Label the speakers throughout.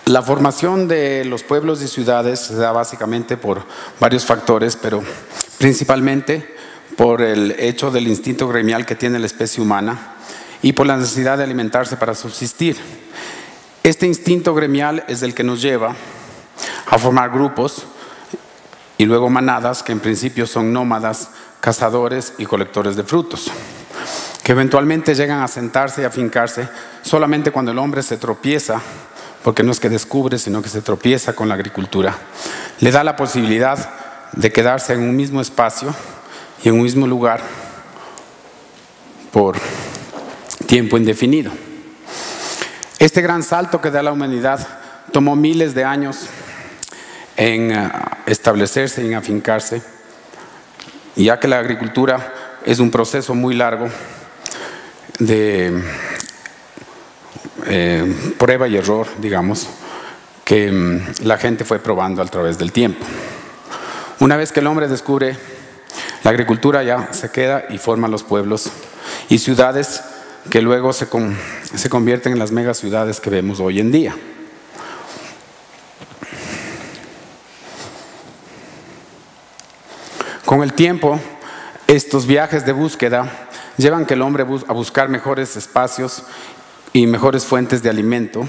Speaker 1: La formación de los pueblos y ciudades se da básicamente por varios factores, pero principalmente por el hecho del instinto gremial que tiene la especie humana y por la necesidad de alimentarse para subsistir. Este instinto gremial es el que nos lleva a formar grupos y luego manadas que en principio son nómadas, cazadores y colectores de frutos, que eventualmente llegan a sentarse y a afincarse solamente cuando el hombre se tropieza, porque no es que descubre, sino que se tropieza con la agricultura. Le da la posibilidad de quedarse en un mismo espacio y en un mismo lugar por tiempo indefinido. Este gran salto que da la humanidad tomó miles de años en establecerse y en afincarse, ya que la agricultura es un proceso muy largo de prueba y error, digamos, que la gente fue probando a través del tiempo. Una vez que el hombre descubre la agricultura, ya se queda y forma los pueblos y ciudades que luego se convierten en las megaciudades que vemos hoy en día. Con el tiempo, estos viajes de búsqueda llevan que el hombre a buscar mejores espacios y mejores fuentes de alimento,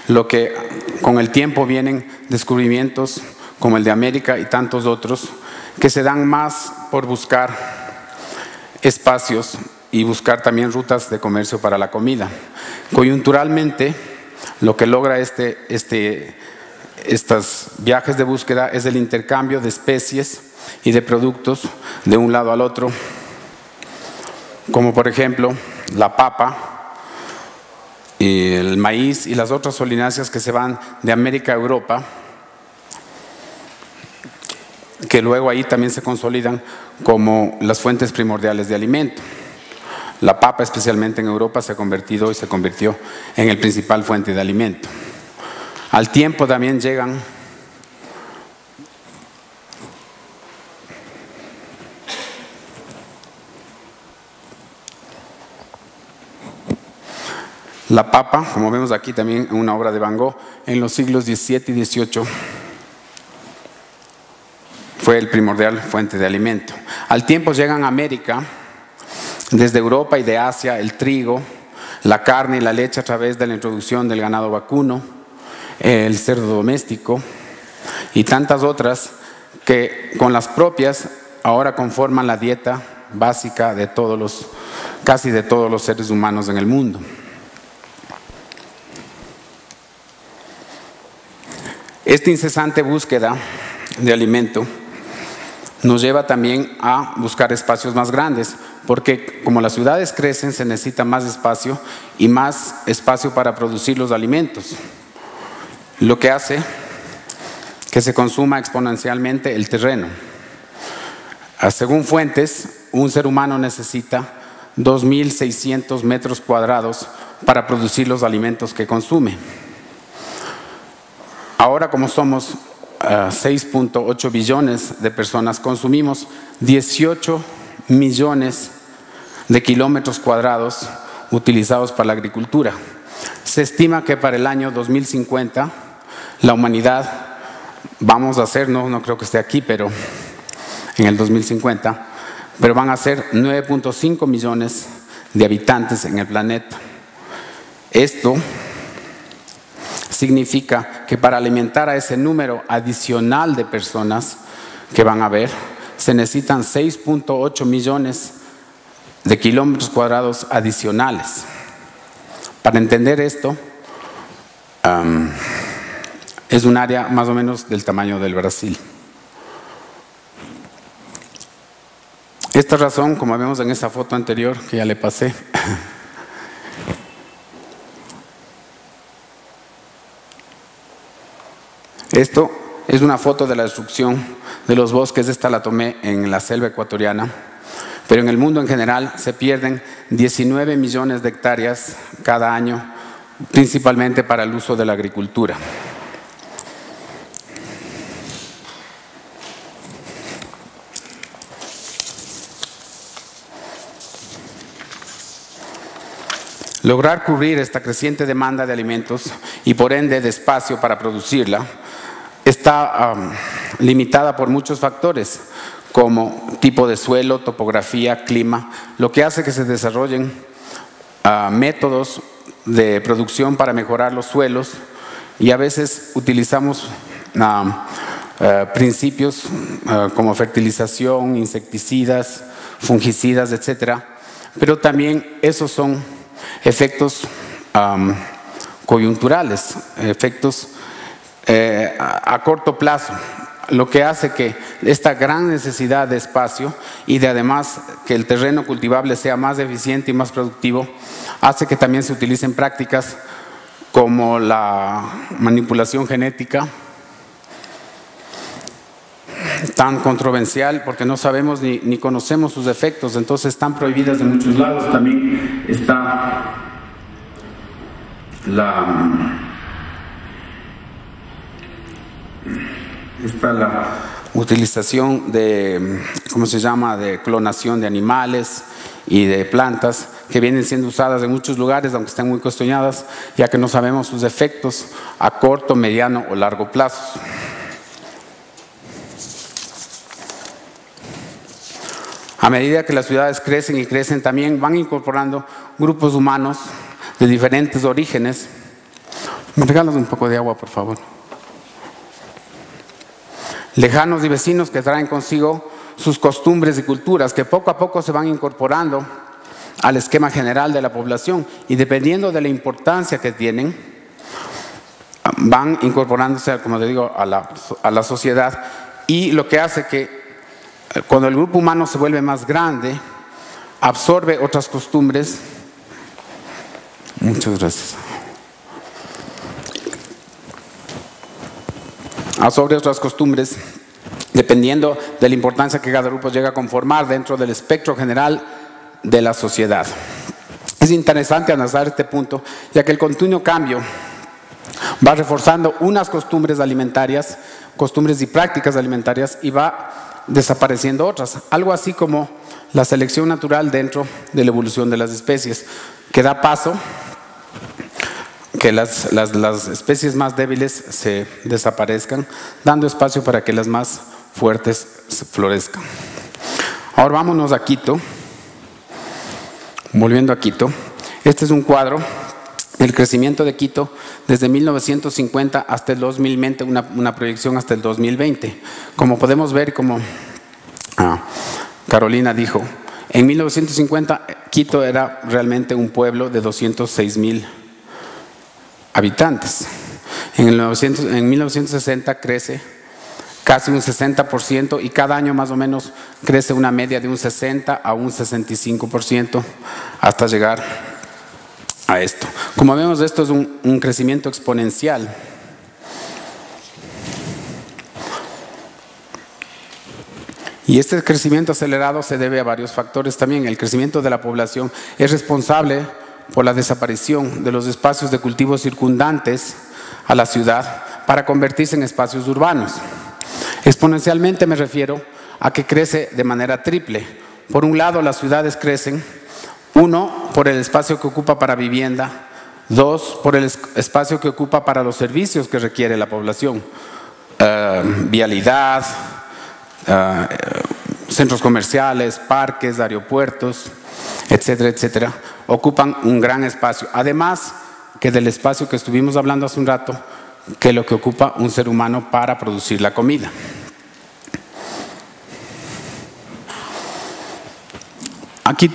Speaker 1: lo que con el tiempo vienen descubrimientos como el de América y tantos otros que se dan más por buscar espacios y buscar también rutas de comercio para la comida. Coyunturalmente, lo que logra estos viajes de búsqueda es el intercambio de especies y de productos de un lado al otro, como por ejemplo la papa, el maíz y las otras solináceas que se van de América a Europa, que luego ahí también se consolidan como las fuentes primordiales de alimento. La papa, especialmente en Europa, se convirtió en el principal fuente de alimento. Al tiempo también llegan la papa, como vemos aquí también en una obra de Van Gogh, en los siglos XVII y XVIII, fue el primordial fuente de alimento. Al tiempo llegan a América, desde Europa y de Asia, el trigo, la carne y la leche a través de la introducción del ganado vacuno, el cerdo doméstico y tantas otras que con las propias ahora conforman la dieta básica de casi de todos los seres humanos en el mundo. Esta incesante búsqueda de alimento nos lleva también a buscar espacios más grandes, porque como las ciudades crecen se necesita más espacio y más espacio para producir los alimentos, lo que hace que se consuma exponencialmente el terreno. Según fuentes, un ser humano necesita 2.600 metros cuadrados para producir los alimentos que consume. Ahora, como somos 6.8 billones de personas, consumimos 18 millones de kilómetros cuadrados utilizados para la agricultura. Se estima que para el año 2050 la humanidad vamos a ser, no creo que esté aquí, pero en el 2050, pero van a ser 9.5 millones de habitantes en el planeta. Esto significa que para alimentar a ese número adicional de personas que van a haber, se necesitan 6.8 millones de kilómetros cuadrados adicionales. Para entender esto, es un área más o menos del tamaño del Brasil. Esta razón, como vemos en esa foto anterior que ya le pasé, esto es una foto de la destrucción de los bosques. Esta la tomé en la selva ecuatoriana, pero en el mundo en general se pierden 19 millones de hectáreas cada año, principalmente para el uso de la agricultura. Lograr cubrir esta creciente demanda de alimentos y por ende de espacio para producirla está limitada por muchos factores como tipo de suelo, topografía, clima, lo que hace que se desarrollen métodos de producción para mejorar los suelos y a veces utilizamos principios como fertilización, insecticidas, fungicidas, etcétera, pero también esos son efectos coyunturales, efectos a corto plazo, lo que hace que esta gran necesidad de espacio y de además que el terreno cultivable sea más eficiente y más productivo, hace que también se utilicen prácticas como la manipulación genética, tan controversial porque no sabemos ni conocemos sus efectos, entonces están prohibidas de muchos lados. También está la utilización de, ¿cómo se llama?, de clonación de animales y de plantas que vienen siendo usadas en muchos lugares, aunque estén muy cuestionadas, ya que no sabemos sus efectos a corto, mediano o largo plazo. A medida que las ciudades crecen y crecen, también van incorporando grupos humanos de diferentes orígenes. ¿Me regalas un poco de agua, por favor? Lejanos y vecinos que traen consigo sus costumbres y culturas que poco a poco se van incorporando al esquema general de la población y dependiendo de la importancia que tienen, van incorporándose, como te digo, a la sociedad, y lo que hace que cuando el grupo humano se vuelve más grande, absorbe otras costumbres. Muchas gracias. Absorbe otras costumbres dependiendo de la importancia que cada grupo llega a conformar dentro del espectro general de la sociedad. Es interesante analizar este punto, ya que el continuo cambio va reforzando unas costumbres alimentarias, costumbres y prácticas alimentarias, y va desapareciendo otras, algo así como la selección natural dentro de la evolución de las especies, que da paso que las especies más débiles se desaparezcan, dando espacio para que las más fuertes florezcan. Ahora vámonos a Quito. Volviendo a Quito, este es un cuadro del crecimiento de Quito desde 1950 hasta el 2020, una proyección hasta el 2020. Como podemos ver, como Carolina dijo, en 1950 Quito era realmente un pueblo de 206,000 habitantes. En 1960 crece casi un 60% y cada año más o menos crece una media de un 60 a un 65% hasta llegar a esto. Como vemos, esto es un crecimiento exponencial. Y este crecimiento acelerado se debe a varios factores también. El crecimiento de la población es responsable por la desaparición de los espacios de cultivo circundantes a la ciudad para convertirse en espacios urbanos. Exponencialmente me refiero a que crece de manera triple. Por un lado, las ciudades crecen, uno, por el espacio que ocupa para vivienda, dos, por el espacio que ocupa para los servicios que requiere la población, vialidad, centros comerciales, parques, aeropuertos, etcétera, etcétera, ocupan un gran espacio. Además que del espacio que estuvimos hablando hace un rato, que es lo que ocupa un ser humano para producir la comida. Aquí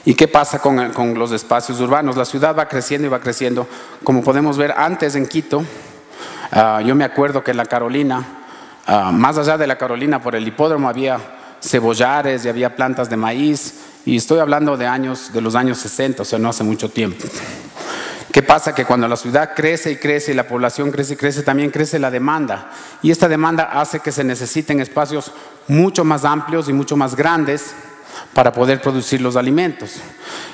Speaker 1: ¿y qué pasa con los espacios urbanos? La ciudad va creciendo y va creciendo. Como podemos ver antes en Quito, yo me acuerdo que en la Carolina, más allá de la Carolina, por el hipódromo había cebollares y había plantas de maíz, y estoy hablando de los años 60, o sea, no hace mucho tiempo. ¿Qué pasa? Que cuando la ciudad crece y crece y la población crece y crece, también crece la demanda, y esta demanda hace que se necesiten espacios mucho más amplios y mucho más grandes para poder producir los alimentos.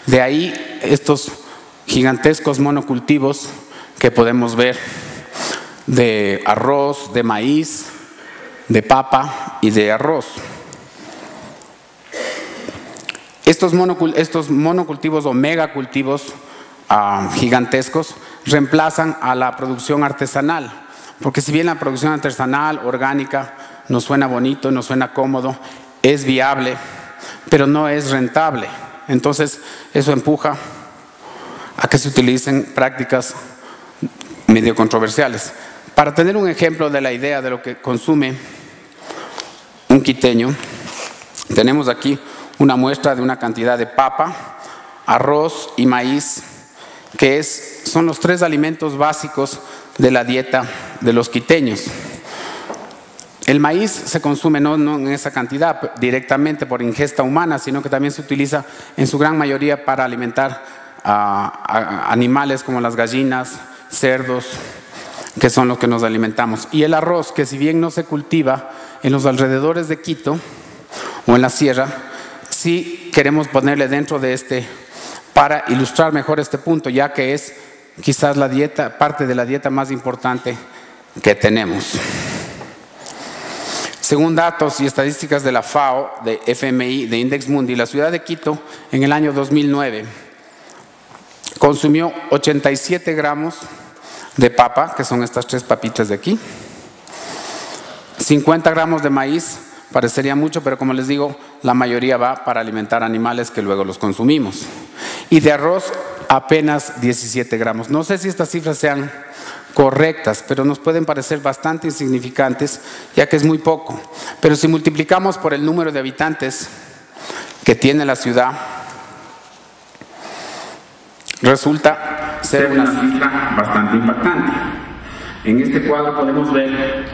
Speaker 1: De ahí estos gigantescos monocultivos que podemos ver de arroz, de maíz, de papa y de arroz. Estos monocultivos o megacultivos gigantescos reemplazan a la producción artesanal, porque si bien la producción artesanal, orgánica, nos suena bonito, nos suena cómodo, es viable, pero no es rentable. Entonces, eso empuja a que se utilicen prácticas medio controversiales. Para tener un ejemplo de la idea de lo que consume un quiteño, tenemos aquí una muestra de una cantidad de papa, arroz y maíz, que son los 3 alimentos básicos de la dieta de los quiteños. El maíz se consume no en esa cantidad directamente por ingesta humana, sino que también se utiliza en su gran mayoría para alimentar a animales como las gallinas, cerdos, que son los que nos alimentamos. Y el arroz, que si bien no se cultiva en los alrededores de Quito o en la sierra, sí queremos ponerle dentro de para ilustrar mejor este punto, ya que es quizás parte de la dieta más importante que tenemos. Según datos y estadísticas de la FAO, de FMI, de Index Mundi, la ciudad de Quito en el año 2009 consumió 87 gramos de papa, que son estas 3 papitas de aquí, 50 gramos de maíz, parecería mucho, pero como les digo, la mayoría va para alimentar animales que luego los consumimos. Y de arroz, apenas 17 gramos. No sé si estas cifras sean correctas, pero nos pueden parecer bastante insignificantes, ya que es muy poco. Pero si multiplicamos por el número de habitantes que tiene la ciudad, resulta ser una cifra bastante impactante. En este cuadro podemos ver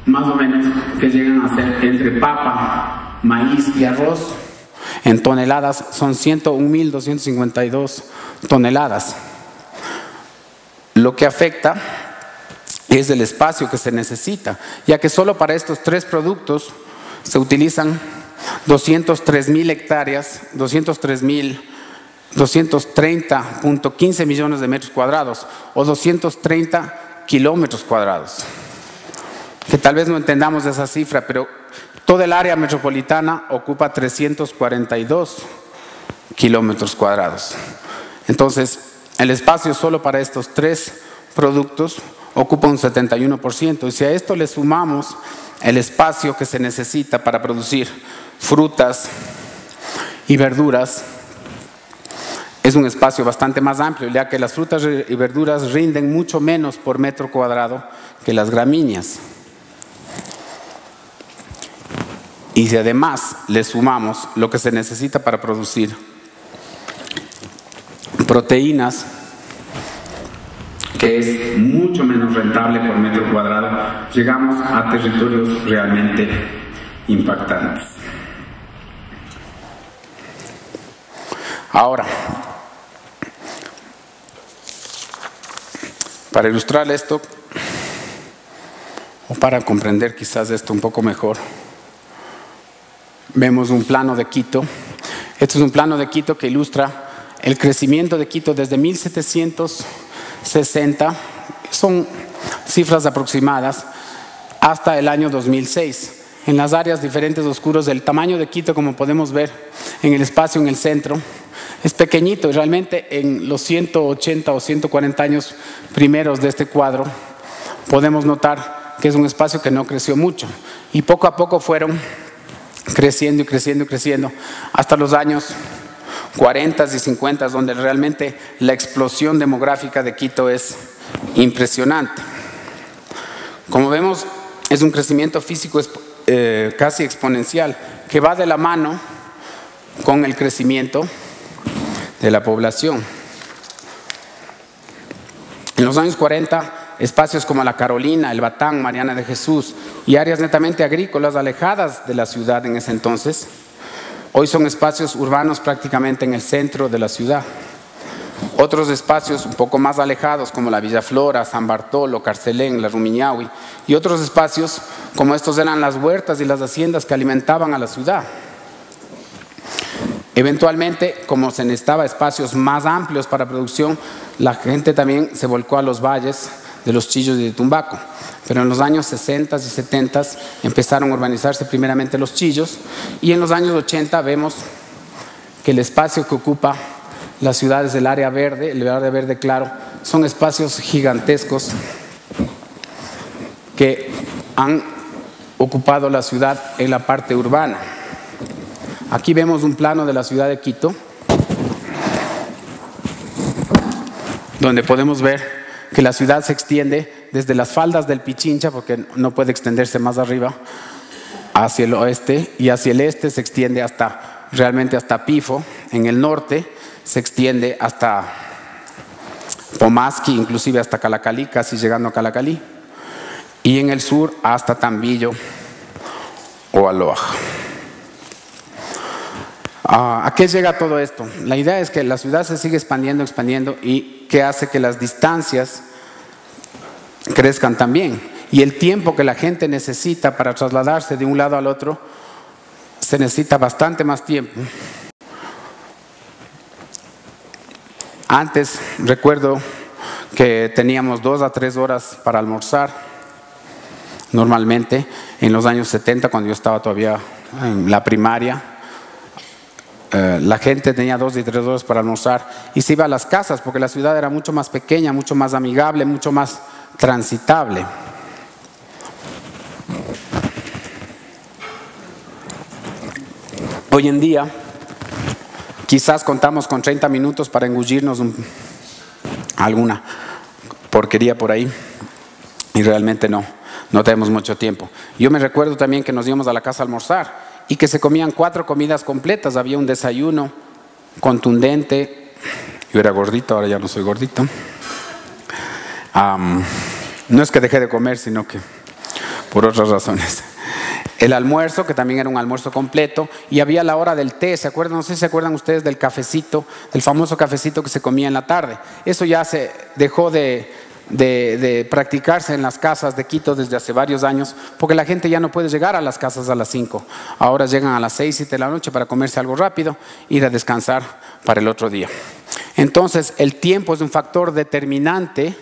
Speaker 1: más o menos que llegan a ser entre papa, maíz y arroz en toneladas, son 101.252 toneladas. Lo que afecta es el espacio que se necesita, ya que solo para estos 3 productos se utilizan 203.000 hectáreas, 230.15 millones de metros cuadrados o 230 kilómetros cuadrados. Que tal vez no entendamos esa cifra, pero toda el área metropolitana ocupa 342 kilómetros cuadrados. Entonces, el espacio solo para estos 3 productos ocupa un 71%. Y si a esto le sumamos el espacio que se necesita para producir frutas y verduras, es un espacio bastante más amplio, ya que las frutas y verduras rinden mucho menos por metro cuadrado que las gramíneas. Y si además le sumamos lo que se necesita para producir proteínas, que es mucho menos rentable por metro cuadrado, llegamos a territorios realmente impactantes. Ahora, para ilustrar esto, o para comprender quizás esto un poco mejor, vemos un plano de Quito. Este es un plano de Quito que ilustra el crecimiento de Quito desde 1760, son cifras aproximadas, hasta el año 2006. En las áreas diferentes oscuros del tamaño de Quito, como podemos ver en el espacio en el centro, es pequeñito y realmente en los 180 o 140 años primeros de este cuadro podemos notar que es un espacio que no creció mucho y poco a poco fueron creciendo y creciendo y creciendo hasta los años 40 y 50, donde realmente la explosión demográfica de Quito es impresionante. Como vemos, es un crecimiento físico casi exponencial que va de la mano con el crecimiento de la población. En los años 40, espacios como La Carolina, El Batán, Mariana de Jesús y áreas netamente agrícolas alejadas de la ciudad en ese entonces, hoy son espacios urbanos prácticamente en el centro de la ciudad. Otros espacios un poco más alejados como la Villa Flora, San Bartolo, Carcelén, la Rumiñahui y otros espacios como estos eran las huertas y las haciendas que alimentaban a la ciudad. Eventualmente, como se necesitaba espacios más amplios para producción, la gente también se volcó a los valles de Los Chillos y de Tumbaco. Pero en los años 60 y 70 empezaron a urbanizarse primeramente Los Chillos y en los años 80 vemos que el espacio que ocupa las ciudades del área verde, el área verde claro, son espacios gigantescos que han ocupado la ciudad en la parte urbana. Aquí vemos un plano de la ciudad de Quito, donde podemos ver que la ciudad se extiende desde las faldas del Pichincha, porque no puede extenderse más arriba, hacia el oeste, y hacia el este se extiende realmente hasta Pifo. En el norte se extiende hasta Pomasqui, inclusive hasta Calacalí, casi llegando a Calacalí, y en el sur hasta Tambillo o Aloja. ¿A qué llega todo esto? La idea es que la ciudad se sigue expandiendo y que hace que las distancias crezcan también, y el tiempo que la gente necesita para trasladarse de un lado al otro se necesita bastante más tiempo. Antes recuerdo que teníamos 2 a 3 horas para almorzar, normalmente en los años 70, cuando yo estaba todavía en la primaria. La gente tenía 2 y 3 horas para almorzar y se iba a las casas, porque la ciudad era mucho más pequeña, mucho más amigable, mucho más transitable. Hoy en día quizás contamos con 30 minutos para engullirnos alguna porquería por ahí, y realmente no tenemos mucho tiempo. Yo me recuerdo también que nos íbamos a la casa a almorzar y que se comían 4 comidas completas. Había un desayuno contundente. Yo era gordito, ahora ya no soy gordito. No es que dejé de comer, sino que por otras razones. El almuerzo, que también era un almuerzo completo, y había la hora del té. ¿Se acuerdan? No sé si se acuerdan ustedes del cafecito, del famoso cafecito que se comía en la tarde. Eso ya se dejó de practicarse en las casas de Quito desde hace varios años, porque la gente ya no puede llegar a las casas a las 5. Ahora llegan a las 6, 7 de la noche para comerse algo rápido, ir a descansar para el otro día. Entonces, el tiempo es un factor determinante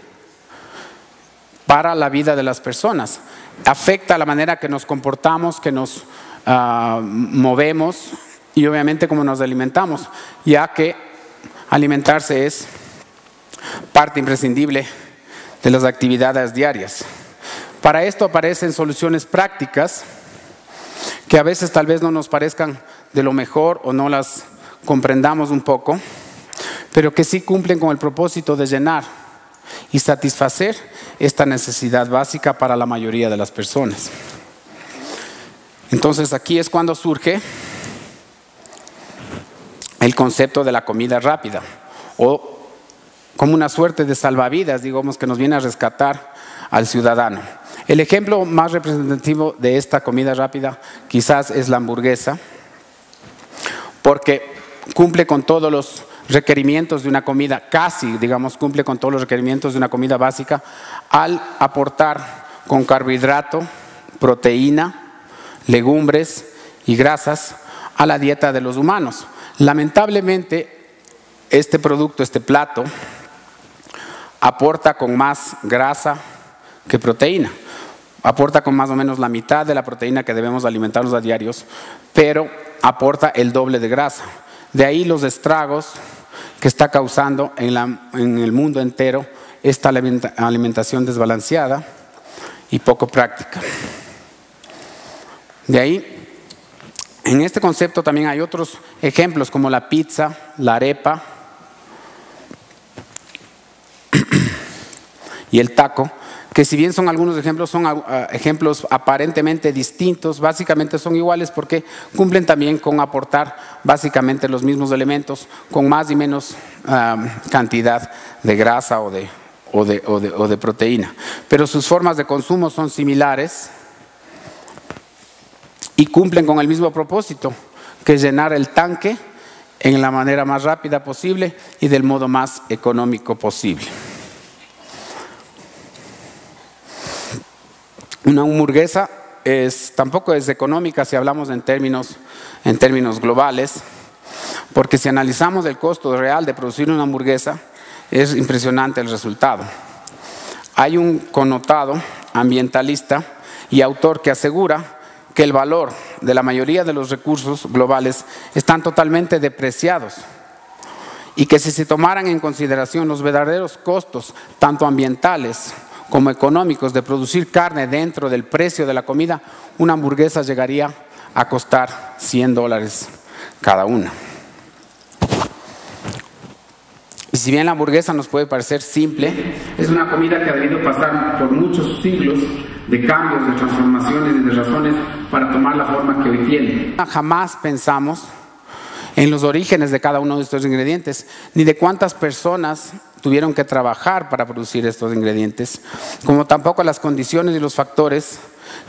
Speaker 1: para la vida de las personas. Afecta la manera que nos comportamos, que nos movemos, y obviamente cómo nos alimentamos, ya que alimentarse es parte imprescindible de las actividades diarias. Para esto aparecen soluciones prácticas que a veces tal vez no nos parezcan de lo mejor o no las comprendamos un poco, pero que sí cumplen con el propósito de llenar y satisfacer esta necesidad básica para la mayoría de las personas. Entonces aquí es cuando surge el concepto de la comida rápida, o como una suerte de salvavidas, digamos, que nos viene a rescatar al ciudadano. El ejemplo más representativo de esta comida rápida quizás es la hamburguesa, porque cumple con todos los requerimientos de una comida, casi, digamos, cumple con todos los requerimientos de una comida básica, al aportar con carbohidrato, proteína, legumbres y grasas a la dieta de los humanos. Lamentablemente, este producto, este plato, aporta con más grasa que proteína. Aporta con más o menos la mitad de la proteína que debemos alimentarnos a diarios, pero aporta el doble de grasa. De ahí los estragos que está causando en el mundo entero esta alimentación desbalanceada y poco práctica. De ahí, en este concepto también hay otros ejemplos como la pizza, la arepa y el taco, que si bien son algunos ejemplos, son ejemplos aparentemente distintos, básicamente son iguales porque cumplen también con aportar básicamente los mismos elementos con más y menos cantidad de grasa o de proteína. Pero sus formas de consumo son similares y cumplen con el mismo propósito, que es llenar el tanque en la manera más rápida posible y del modo más económico posible. Una hamburguesa tampoco es económica si hablamos en términos globales, porque si analizamos el costo real de producir una hamburguesa, es impresionante el resultado. Hay un connotado ambientalista y autor que asegura que el valor de la mayoría de los recursos globales están totalmente depreciados y que si se tomaran en consideración los verdaderos costos, tanto ambientales como económicos, de producir carne dentro del precio de la comida, una hamburguesa llegaría a costar $100 cada una. Y si bien la hamburguesa nos puede parecer simple, es una comida que ha debido pasar por muchos siglos de cambios, de transformaciones y de razones para tomar la forma que hoy tiene. Jamás pensamos en los orígenes de cada uno de estos ingredientes, ni de cuántas personas tuvieron que trabajar para producir estos ingredientes, como tampoco las condiciones y los factores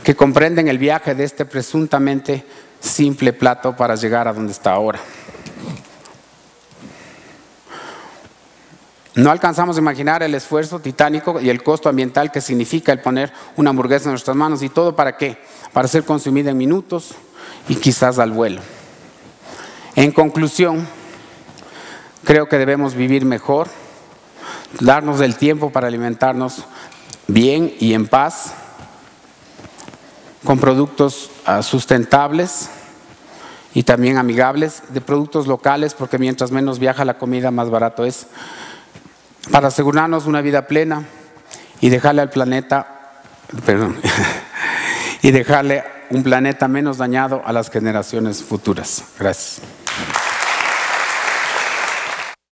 Speaker 1: que comprenden el viaje de este presuntamente simple plato para llegar a donde está ahora. No alcanzamos a imaginar el esfuerzo titánico y el costo ambiental que significa el poner una hamburguesa en nuestras manos. ¿Y todo para qué? Para ser consumida en minutos y quizás al vuelo. En conclusión, creo que debemos vivir mejor, darnos el tiempo para alimentarnos bien y en paz, con productos sustentables y también amigables, de productos locales, porque mientras menos viaja la comida, más barato es, para asegurarnos una vida plena y dejarle al planeta, y dejarle un planeta menos dañado a las generaciones futuras. Gracias.